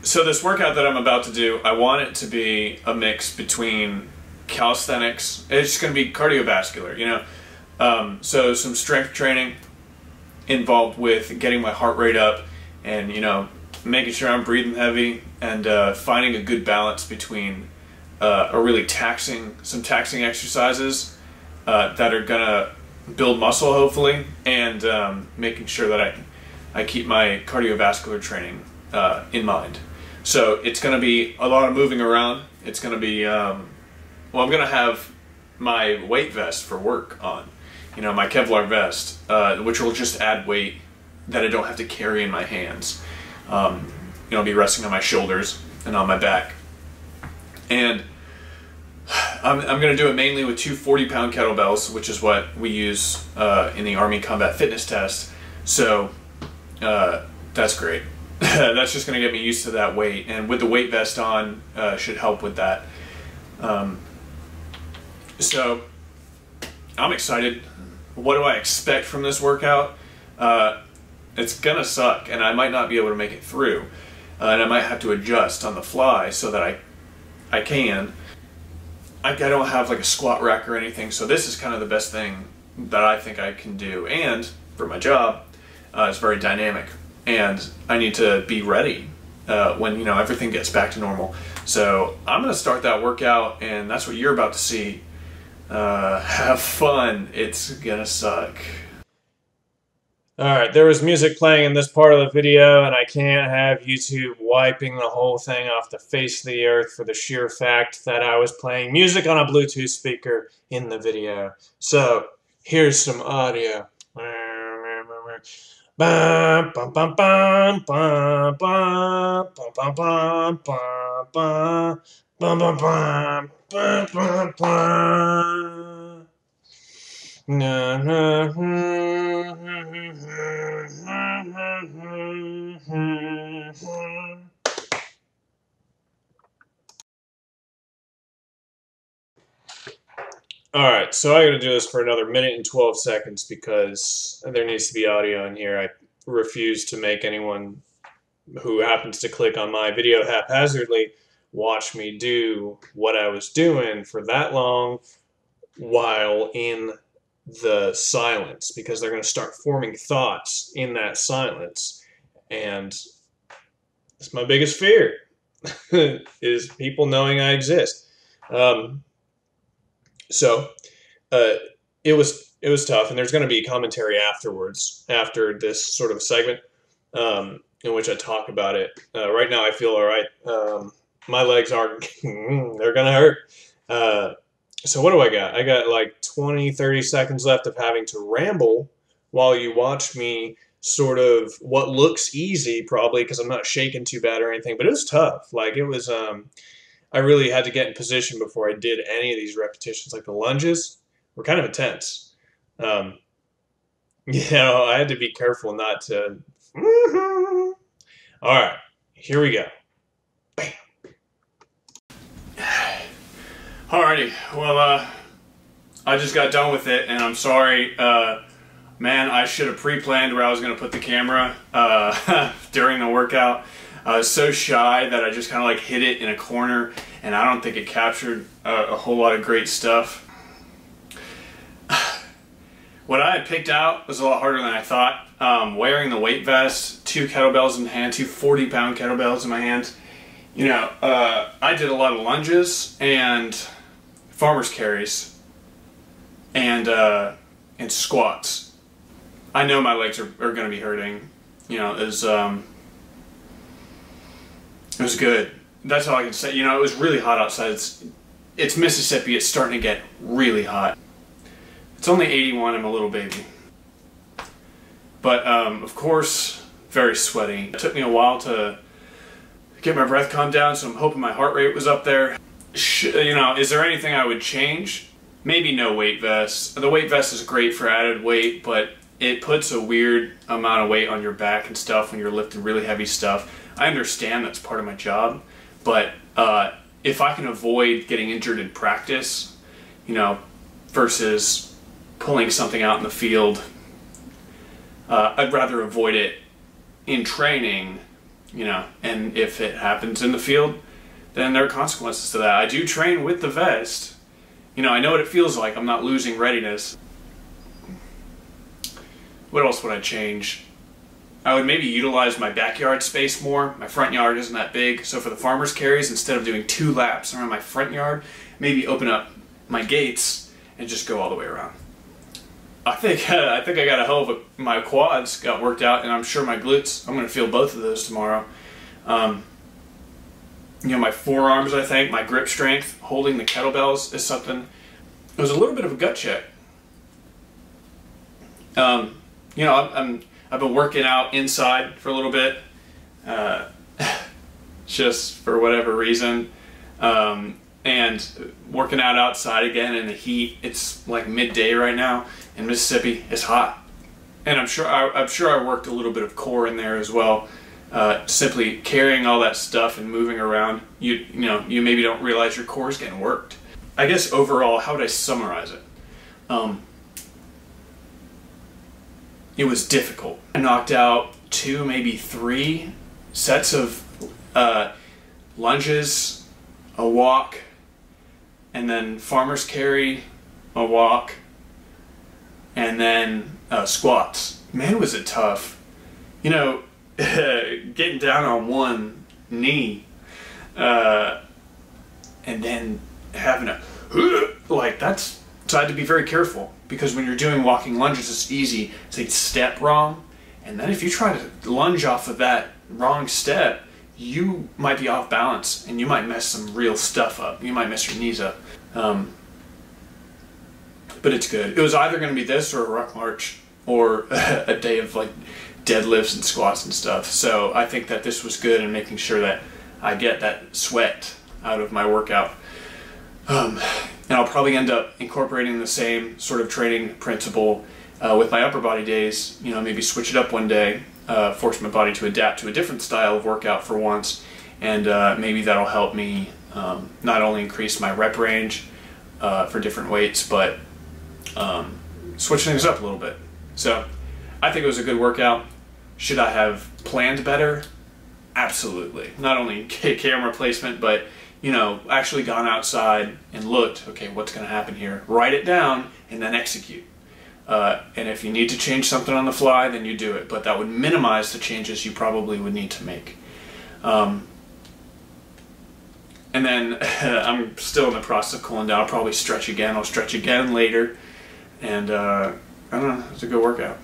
So this workout that I'm about to do, I want it to be a mix between calisthenics. It's just going to be cardiovascular, you know. So some strength training involved with getting my heart rate up, and you know, making sure I'm breathing heavy, and finding a good balance between some taxing exercises that are gonna build muscle, hopefully, and making sure that I keep my cardiovascular training in mind. So it's going to be a lot of moving around. It's going to be, well, I'm going to have my weight vest for work on, you know, my Kevlar vest, which will just add weight that I don't have to carry in my hands. You know, I'll be resting on my shoulders and on my back. And I'm going to do it mainly with two 40-pound kettlebells, which is what we use in the Army Combat Fitness Test. So that's great. That's just going to get me used to that weight, and with the weight vest on should help with that. So I'm excited. What do I expect from this workout? It's gonna suck, and I might not be able to make it through, and I might have to adjust on the fly so that I can. I don't have like a squat rack or anything, so this is kind of the best thing that I think I can do. And for my job, it's very dynamic, and I need to be ready when, you know, everything gets back to normal. So I'm gonna start that workout, and that's what you're about to see. Have fun. It's gonna suck. Alright, there was music playing in this part of the video, and I can't have YouTube wiping the whole thing off the face of the earth for the sheer fact that I was playing music on a Bluetooth speaker in the video. So, here's some audio. Alright, so I gotta do this for another minute and 12 seconds because there needs to be audio in here. I refuse to make anyone who happens to click on my video haphazardly watch me do what I was doing for that long while in the silence, because they're going to start forming thoughts in that silence. And it's my biggest fear is people knowing I exist. So it was tough, and there's going to be commentary afterwards, after this sort of segment in which I talk about it. Right now I feel all right. My legs are they're going to hurt. So what do I got? I got like 20-30 seconds left of having to ramble while you watch me sort of what looks easy, probably because I'm not shaking too bad or anything, but it was tough. Like, it was I really had to get in position before I did any of these repetitions. Like, the lunges were kind of intense. You know, I had to be careful not to. All right, here we go. Bam. Alrighty, well, I just got done with it, and I'm sorry. Man, I should have pre-planned where I was going to put the camera during the workout. I was so shy that I just kind of like hid it in a corner, and I don't think it captured a whole lot of great stuff. What I had picked out was a lot harder than I thought. Wearing the weight vest, two kettlebells in hand, two 40-pound kettlebells in my hands. You know, I did a lot of lunges and farmer's carries and squats. I know my legs are going to be hurting. You know, it was good. That's all I can say. You know, it was really hot outside. It's Mississippi. It's starting to get really hot. It's only 81. I'm a little baby. But, of course, very sweaty. It took me a while to get my breath calmed down, so I'm hoping my heart rate was up there. You know, is there anything I would change? Maybe no weight vest. The weight vest is great for added weight, but it puts a weird amount of weight on your back and stuff when you're lifting really heavy stuff. I understand that's part of my job, but if I can avoid getting injured in practice, you know, versus pulling something out in the field, I'd rather avoid it in training you know, and if it happens in the field, then there are consequences to that. I do train with the vest. You know, I know what it feels like. I'm not losing readiness. What else would I change? I would maybe utilize my backyard space more. My front yard isn't that big, so for the farmer's carries, instead of doing 2 laps around my front yard, maybe open up my gates and just go all the way around. I think I got a hell of my quads got worked out, and I'm sure my glutes, I'm going to feel both of those tomorrow. You know, my forearms, I think, my grip strength, holding the kettlebells is something. It was a little bit of a gut check. You know, I've been working out inside for a little bit, just for whatever reason, and working out outside again in the heat. It's like midday right now in Mississippi. It's hot, and I'm sure I worked a little bit of core in there as well. Simply carrying all that stuff and moving around, you know, you maybe don't realize your core is getting worked. I guess overall, how would I summarize it? It was difficult. I knocked out 2, maybe 3 sets of lunges, a walk, and then farmer's carry, a walk, and then squats. Man, was it tough. You know, getting down on one knee and then having a like that's, so I had to be very careful, because when you're doing walking lunges, it's easy to step wrong, and then if you try to lunge off of that wrong step, you might be off balance and you might mess some real stuff up. You might mess your knees up. But it's good. It was either going to be this or a ruck march or a day of like deadlifts and squats and stuff. So I think that this was good in making sure that I get that sweat out of my workout. And I'll probably end up incorporating the same sort of training principle with my upper body days. You know, maybe switch it up one day, force my body to adapt to a different style of workout for once, and maybe that'll help me not only increase my rep range for different weights, but switch things up a little bit. So I think it was a good workout. Should I have planned better? Absolutely. Not only camera placement, but you know, actually gone outside and looked, okay, what's going to happen here? Write it down and then execute. And if you need to change something on the fly, then you do it. But that would minimize the changes you probably would need to make. And then I'm still in the process of cooling down. I'll probably stretch again. I'll stretch again later. And I don't know, it's a good workout.